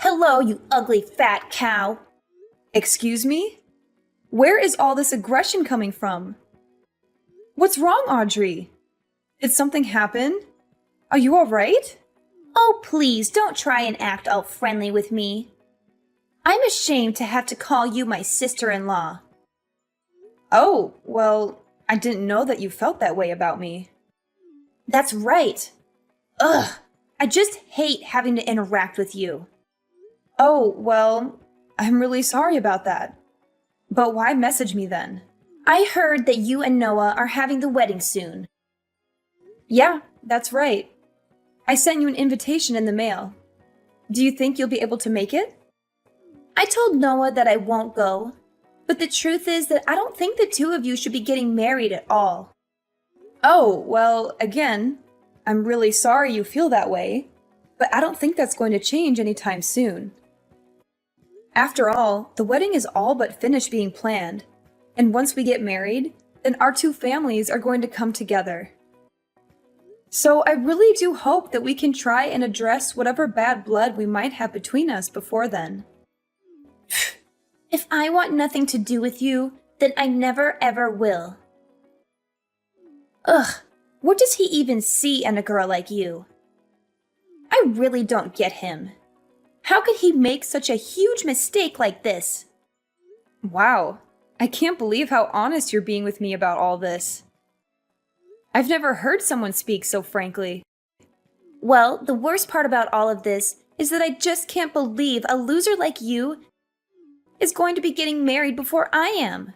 Hello, you ugly fat cow. Excuse me? Where is all this aggression coming from? What's wrong, Audrey? Did something happen? Are you all right? Oh, please don't try and act all friendly with me. I'm ashamed to have to call you my sister-in-law. Oh, well, I didn't know that you felt that way about me. That's right. Ugh, I just hate having to interact with you. Oh, well, I'm really sorry about that. But why message me then? I heard that you and Noah are having the wedding soon. Yeah, that's right. I sent you an invitation in the mail. Do you think you'll be able to make it? I told Noah that I won't go, but the truth is that I don't think the two of you should be getting married at all. Oh, well, again, I'm really sorry you feel that way, but I don't think that's going to change anytime soon. After all, the wedding is all but finished being planned, and once we get married, then our two families are going to come together. So I really do hope that we can try and address whatever bad blood we might have between us before then. If I want nothing to do with you, then I never ever will. Ugh, what does he even see in a girl like you? I really don't get him. How could he make such a huge mistake like this? Wow, I can't believe how honest you're being with me about all this. I've never heard someone speak so frankly. Well, the worst part about all of this is that I just can't believe a loser like you is going to be getting married before I am.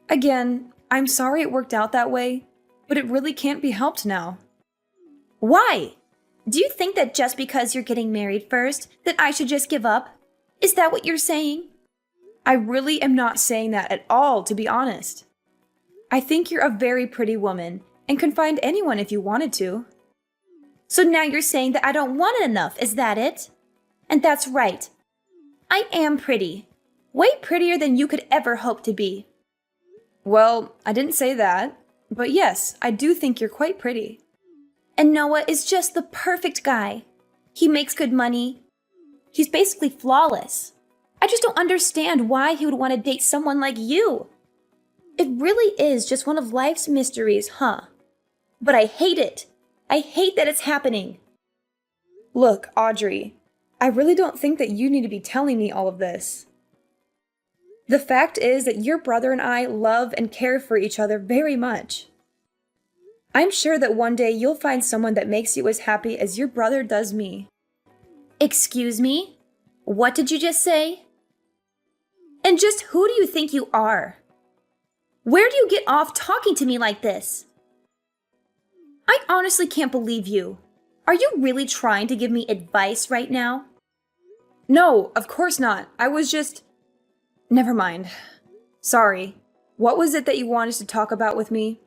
Again, I'm sorry it worked out that way, but it really can't be helped now. Why? Do you think that just because you're getting married first, that I should just give up? Is that what you're saying? I really am not saying that at all, to be honest. I think you're a very pretty woman and can find anyone if you wanted to. So now you're saying that I don't want it enough, is that it? And that's right. I am pretty. Way prettier than you could ever hope to be. Well, I didn't say that, but yes, I do think you're quite pretty. And Noah is just the perfect guy. He makes good money. He's basically flawless. I just don't understand why he would want to date someone like you. It really is just one of life's mysteries, huh? But I hate it. I hate that it's happening. Look, Audrey, I really don't think that you need to be telling me all of this. The fact is that your brother and I love and care for each other very much. I'm sure that one day you'll find someone that makes you as happy as your brother does me. Excuse me? What did you just say? And just who do you think you are? Where do you get off talking to me like this? I honestly can't believe you. Are you really trying to give me advice right now? No, of course not. I was just... Never mind. Sorry. What was it that you wanted to talk about with me?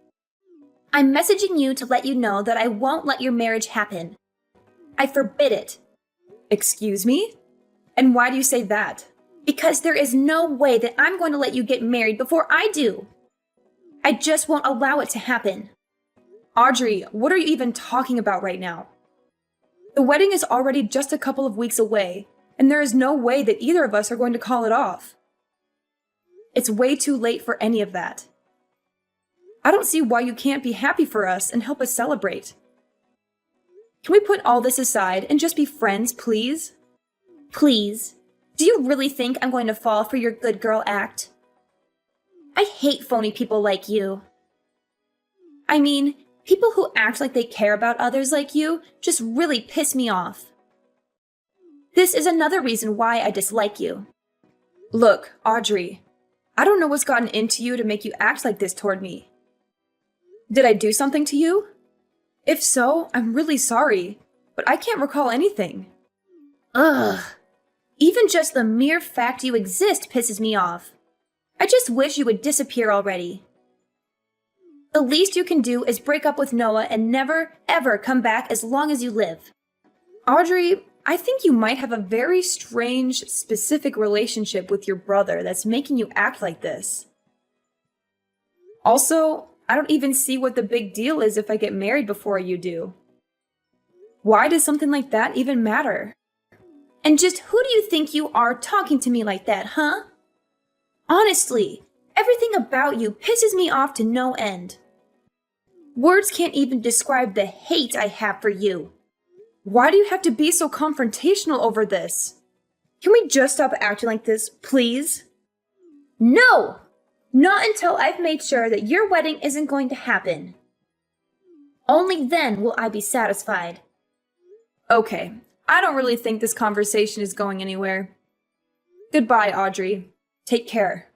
I'm messaging you to let you know that I won't let your marriage happen. I forbid it. Excuse me? And why do you say that? Because there is no way that I'm going to let you get married before I do. I just won't allow it to happen. Audrey, what are you even talking about right now? The wedding is already just a couple of weeks away, and there is no way that either of us are going to call it off. It's way too late for any of that. I don't see why you can't be happy for us and help us celebrate. Can we put all this aside and just be friends, please? Please? Do you really think I'm going to fall for your good girl act? I hate phony people like you. I mean, people who act like they care about others like you just really piss me off. This is another reason why I dislike you. Look, Audrey, I don't know what's gotten into you to make you act like this toward me. Did I do something to you? If so, I'm really sorry, but I can't recall anything. Ugh. Even just the mere fact you exist pisses me off. I just wish you would disappear already. The least you can do is break up with Noah and never, ever come back as long as you live. Audrey, I think you might have a very strange, specific relationship with your brother that's making you act like this. Also, I don't even see what the big deal is if I get married before you do. Why does something like that even matter? And just who do you think you are talking to me like that, huh? Honestly, everything about you pisses me off to no end. Words can't even describe the hate I have for you. Why do you have to be so confrontational over this? Can we just stop acting like this, please? No! Not until I've made sure that your wedding isn't going to happen. Only then will I be satisfied. Okay, I don't really think this conversation is going anywhere. Goodbye, Audrey. Take care.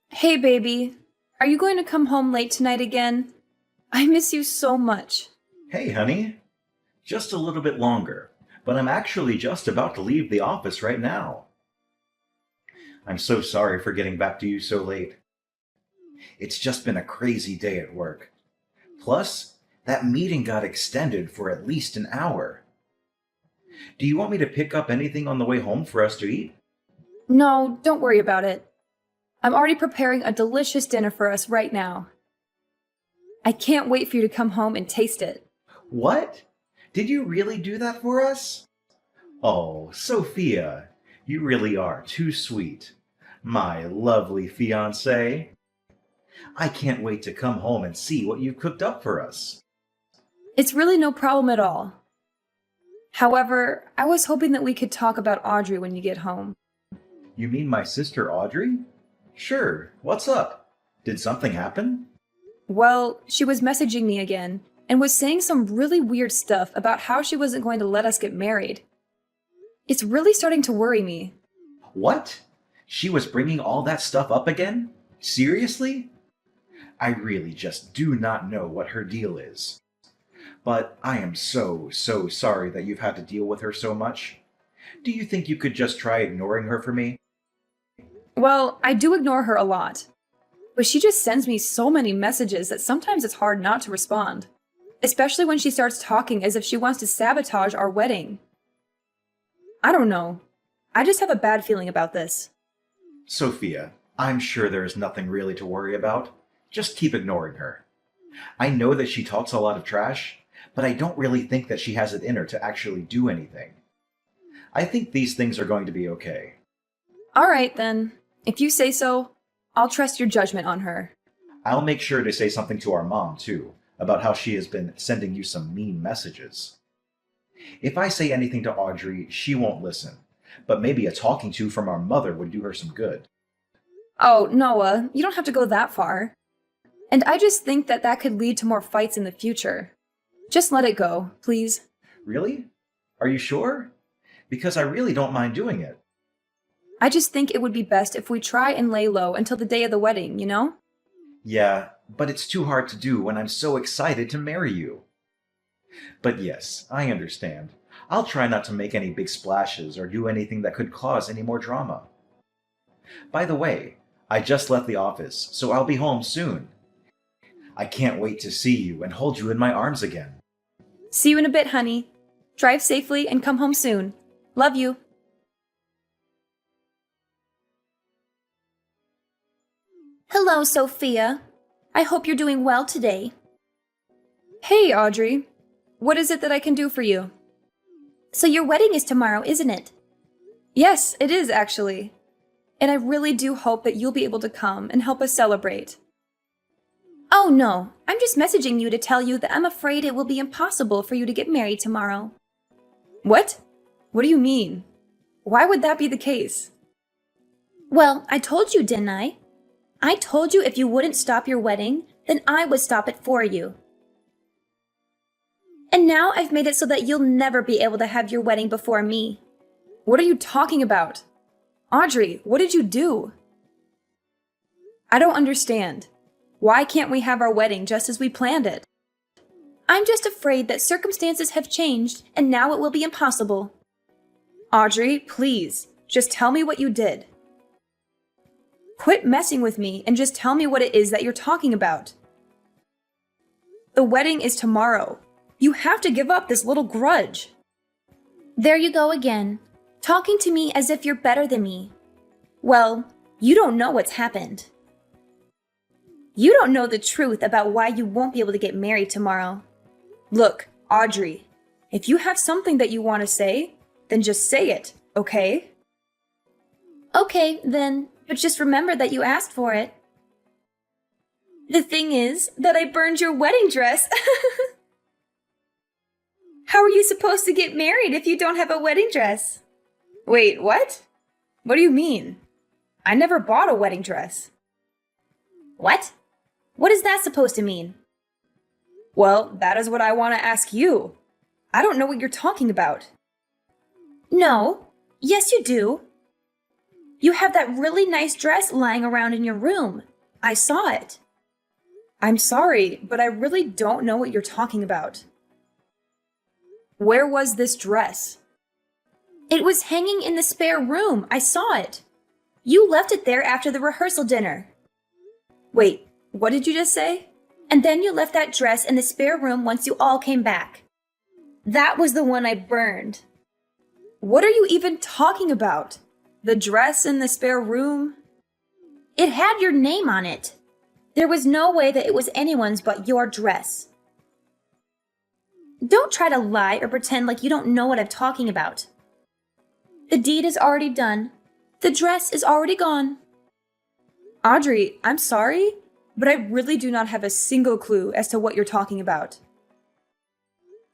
Hey, baby. Are you going to come home late tonight again? I miss you so much. Hey, honey. Just a little bit longer, but I'm actually just about to leave the office right now. I'm so sorry for getting back to you so late. It's just been a crazy day at work. Plus, that meeting got extended for at least an hour. Do you want me to pick up anything on the way home for us to eat? No, don't worry about it. I'm already preparing a delicious dinner for us right now. I can't wait for you to come home and taste it. What? Did you really do that for us? Oh, Sophia, you really are too sweet. My lovely fiancée. I can't wait to come home and see what you've cooked up for us. It's really no problem at all. However, I was hoping that we could talk about Audrey when you get home. You mean my sister Audrey? Sure, what's up? Did something happen? Well, she was messaging me again and was saying some really weird stuff about how she wasn't going to let us get married. It's really starting to worry me. What? She was bringing all that stuff up again? Seriously? I really just do not know what her deal is. But I am so sorry that you've had to deal with her so much. Do you think you could just try ignoring her for me? Well, I do ignore her a lot. But she just sends me so many messages that sometimes it's hard not to respond. Especially when she starts talking as if she wants to sabotage our wedding. I don't know. I just have a bad feeling about this. Sophia, I'm sure there is nothing really to worry about. Just keep ignoring her. I know that she talks a lot of trash, but I don't really think that she has it in her to actually do anything. I think these things are going to be okay. All right, then. If you say so, I'll trust your judgment on her. I'll make sure to say something to our mom, too, about how she has been sending you some mean messages. If I say anything to Audrey, she won't listen, but maybe a talking to from our mother would do her some good. Oh, Noah, you don't have to go that far. And I just think that that could lead to more fights in the future. Just let it go, please. Really? Are you sure? Because I really don't mind doing it. I just think it would be best if we try and lay low until the day of the wedding, you know? Yeah, but it's too hard to do when I'm so excited to marry you. But yes, I understand. I'll try not to make any big splashes or do anything that could cause any more drama. By the way, I just left the office, so I'll be home soon. I can't wait to see you and hold you in my arms again. See you in a bit, honey. Drive safely and come home soon. Love you. Hello, Sophia. I hope you're doing well today. Hey, Audrey. What is it that I can do for you? So your wedding is tomorrow, isn't it? Yes, it is actually. And I really do hope that you'll be able to come and help us celebrate. Oh no, I'm just messaging you to tell you that I'm afraid it will be impossible for you to get married tomorrow. What? What do you mean? Why would that be the case? Well, I told you, didn't I? I told you if you wouldn't stop your wedding, then I would stop it for you. And now I've made it so that you'll never be able to have your wedding before me. What are you talking about? Audrey, what did you do? I don't understand. Why can't we have our wedding just as we planned it? I'm just afraid that circumstances have changed and now it will be impossible. Audrey, please, just tell me what you did. Quit messing with me and just tell me what it is that you're talking about. The wedding is tomorrow. You have to give up this little grudge. There you go again, talking to me as if you're better than me. Well, you don't know what's happened. You don't know the truth about why you won't be able to get married tomorrow. Look, Audrey, if you have something that you want to say, then just say it, okay? Okay, then, but just remember that you asked for it. The thing is that I burned your wedding dress. How are you supposed to get married if you don't have a wedding dress? Wait, what? What do you mean? I never bought a wedding dress. What? What is that supposed to mean? Well, that is what I want to ask you. I don't know what you're talking about. No. Yes, you do. You have that really nice dress lying around in your room. I saw it. I'm sorry, but I really don't know what you're talking about. Where was this dress? It was hanging in the spare room. I saw it. You left it there after the rehearsal dinner. Wait, what did you just say? And then you left that dress in the spare room once you all came back. That was the one I burned. What are you even talking about? The dress in the spare room? It had your name on it. There was no way that it was anyone's but your dress. Don't try to lie or pretend like you don't know what I'm talking about. The deed is already done. The dress is already gone. Audrey, I'm sorry, but I really do not have a single clue as to what you're talking about.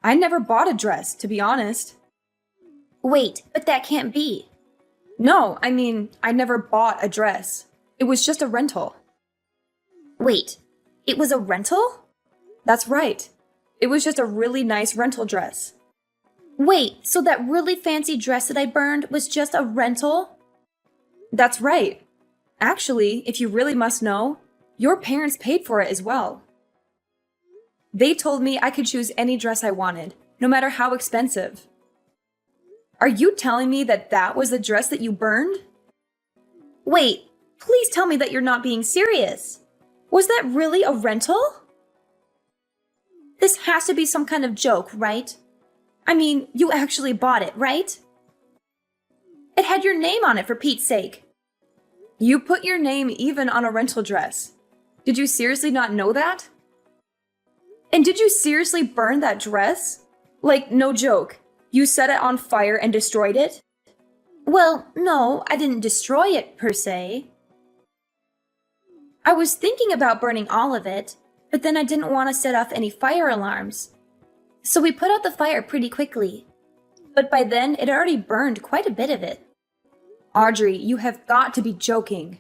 I never bought a dress, to be honest. Wait, but that can't be. No, I mean, I never bought a dress. It was just a rental. Wait, it was a rental? That's right. It was just a really nice rental dress. Wait, so that really fancy dress that I burned was just a rental? That's right. Actually, if you really must know, your parents paid for it as well. They told me I could choose any dress I wanted, no matter how expensive. Are you telling me that that was the dress that you burned? Wait, please tell me that you're not being serious. Was that really a rental? This has to be some kind of joke, right? I mean, you actually bought it, right? It had your name on it, for Pete's sake. You put your name even on a rental dress. Did you seriously not know that? And did you seriously burn that dress? Like, no joke. You set it on fire and destroyed it? Well, no, I didn't destroy it, per se. I was thinking about burning all of it, but then I didn't want to set off any fire alarms. So we put out the fire pretty quickly. But by then, it already burned quite a bit of it. Audrey, you have got to be joking.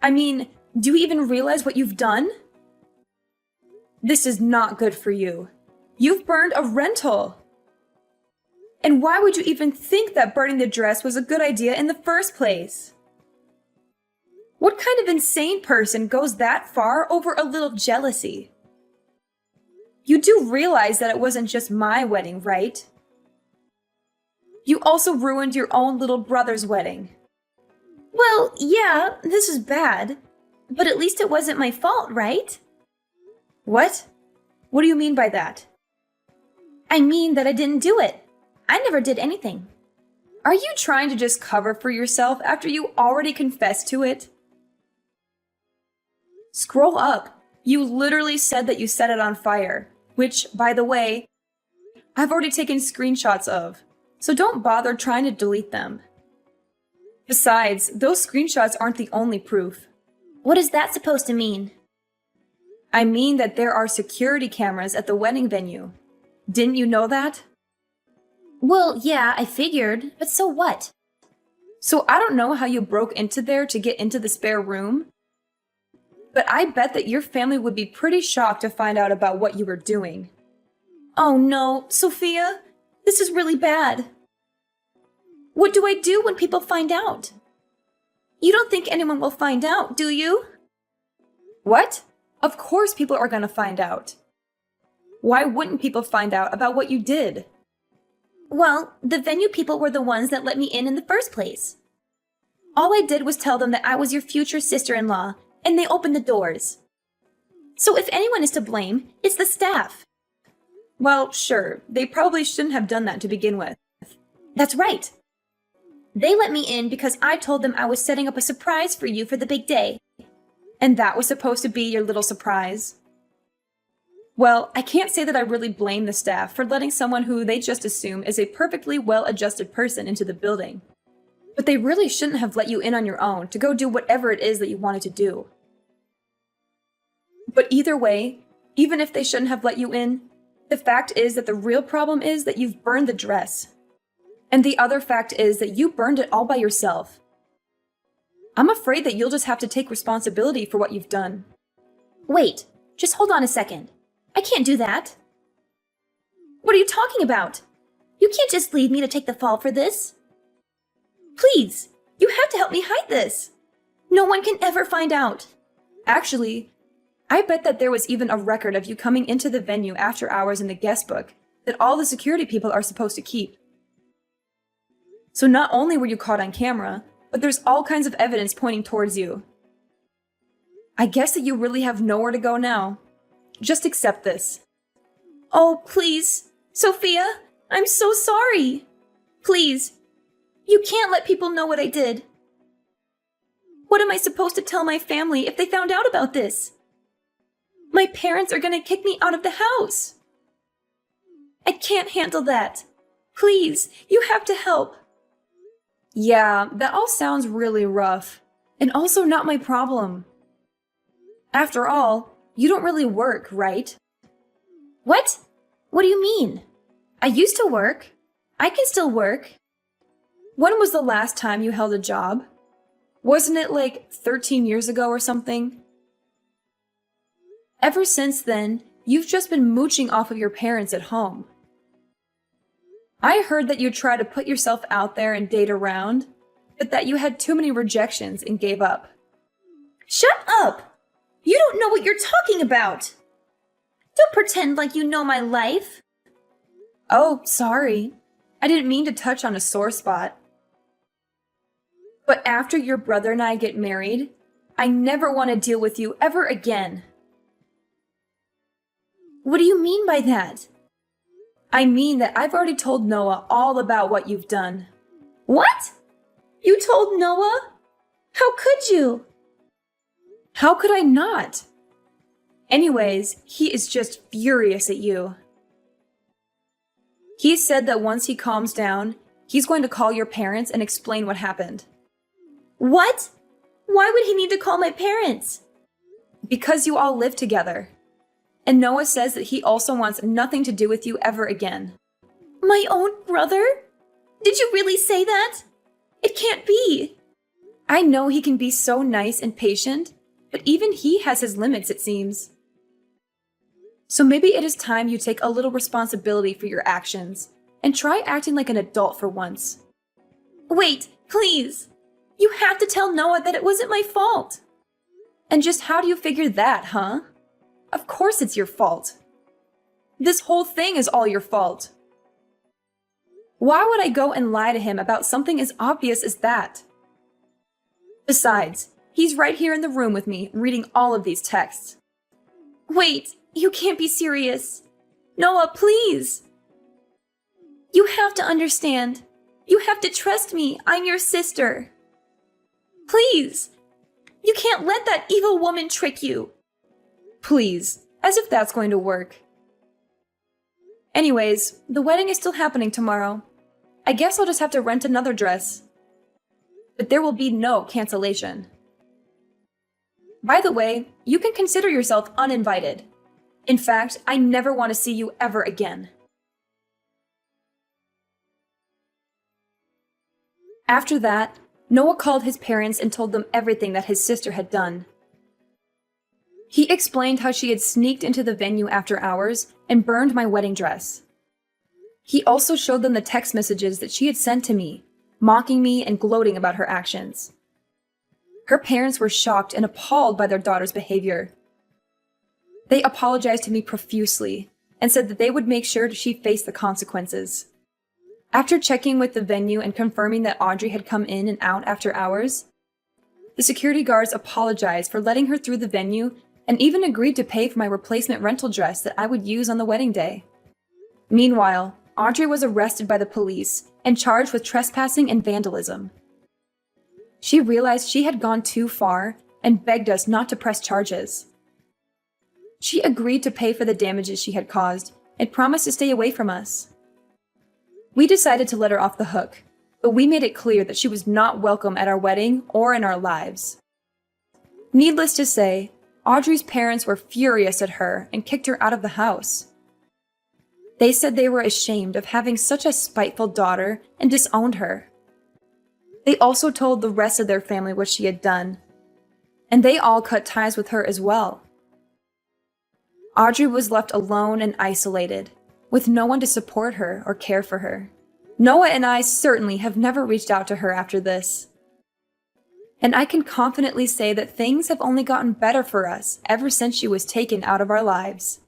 I mean, do you even realize what you've done? This is not good for you. You've burned a rental. And why would you even think that burning the dress was a good idea in the first place? What kind of insane person goes that far over a little jealousy? You do realize that it wasn't just my wedding, right? You also ruined your own little brother's wedding. Well, yeah, this is bad. But at least it wasn't my fault, right? What? What do you mean by that? I mean that I didn't do it. I never did anything. Are you trying to just cover for yourself after you already confessed to it? Scroll up. You literally said that you set it on fire, which, by the way, I've already taken screenshots of, so don't bother trying to delete them. Besides, those screenshots aren't the only proof. What is that supposed to mean? I mean that there are security cameras at the wedding venue. Didn't you know that? Well, yeah, I figured, but so what? So I don't know how you broke into there to get into the spare room, but I bet that your family would be pretty shocked to find out about what you were doing. Oh no, Sophia, this is really bad. What do I do when people find out? You don't think anyone will find out, do you? What? Of course people are gonna find out. Why wouldn't people find out about what you did? Well, the venue people were the ones that let me in the first place. All I did was tell them that I was your future sister-in-law, and they opened the doors. So if anyone is to blame, it's the staff. Well, sure, they probably shouldn't have done that to begin with. That's right. They let me in because I told them I was setting up a surprise for you for the big day. And that was supposed to be your little surprise? Well, I can't say that I really blame the staff for letting someone who they just assume is a perfectly well-adjusted person into the building. But they really shouldn't have let you in on your own to go do whatever it is that you wanted to do. But either way, even if they shouldn't have let you in, the fact is that the real problem is that you've burned the dress. And the other fact is that you burned it all by yourself. I'm afraid that you'll just have to take responsibility for what you've done. Wait, just hold on a second. I can't do that. What are you talking about? You can't just leave me to take the fall for this. Please, you have to help me hide this. No one can ever find out. Actually, I bet that there was even a record of you coming into the venue after hours in the guest book that all the security people are supposed to keep. So not only were you caught on camera, but there's all kinds of evidence pointing towards you. I guess that you really have nowhere to go now. Just accept this. Oh, please. Sophia, I'm so sorry. Please. You can't let people know what I did. What am I supposed to tell my family if they found out about this? My parents are gonna kick me out of the house. I can't handle that. Please, you have to help. Yeah, that all sounds really rough. And also not my problem. After all, you don't really work, right? What? What do you mean? I used to work. I can still work. When was the last time you held a job? Wasn't it like 13 years ago or something? Ever since then, you've just been mooching off of your parents at home. I heard that you tried to put yourself out there and date around, but that you had too many rejections and gave up. Shut up! You don't know what you're talking about! Don't pretend like you know my life. Oh, sorry. I didn't mean to touch on a sore spot. But after your brother and I get married, I never want to deal with you ever again. What do you mean by that? I mean that I've already told Noah all about what you've done. What? You told Noah? How could you? How could I not? Anyways, he is just furious at you. He said that once he calms down, he's going to call your parents and explain what happened. What? Why would he need to call my parents? Because you all live together. And Noah says that he also wants nothing to do with you ever again. My own brother? Did you really say that? It can't be. I know he can be so nice and patient, but even he has his limits, it seems. So maybe it is time you take a little responsibility for your actions and try acting like an adult for once. Wait, please. You have to tell Noah that it wasn't my fault. And just how do you figure that, huh? Of course it's your fault. This whole thing is all your fault. Why would I go and lie to him about something as obvious as that? Besides, he's right here in the room with me, reading all of these texts. Wait, you can't be serious. Noah, please. You have to understand. You have to trust me. I'm your sister. Please. You can't let that evil woman trick you. Please, as if that's going to work. Anyways, the wedding is still happening tomorrow. I guess I'll just have to rent another dress. But there will be no cancellation. By the way, you can consider yourself uninvited. In fact, I never want to see you ever again. After that, Noah called his parents and told them everything that his sister had done. He explained how she had sneaked into the venue after hours and burned my wedding dress. He also showed them the text messages that she had sent to me, mocking me and gloating about her actions. Her parents were shocked and appalled by their daughter's behavior. They apologized to me profusely and said that they would make sure she faced the consequences. After checking with the venue and confirming that Audrey had come in and out after hours, the security guards apologized for letting her through the venue and even agreed to pay for my replacement rental dress that I would use on the wedding day. Meanwhile, Audrey was arrested by the police and charged with trespassing and vandalism. She realized she had gone too far and begged us not to press charges. She agreed to pay for the damages she had caused and promised to stay away from us. We decided to let her off the hook, but we made it clear that she was not welcome at our wedding or in our lives. Needless to say, Audrey's parents were furious at her and kicked her out of the house. They said they were ashamed of having such a spiteful daughter and disowned her. They also told the rest of their family what she had done, and they all cut ties with her as well. Audrey was left alone and isolated, with no one to support her or care for her. Noah and I certainly have never reached out to her after this. And I can confidently say that things have only gotten better for us ever since she was taken out of our lives.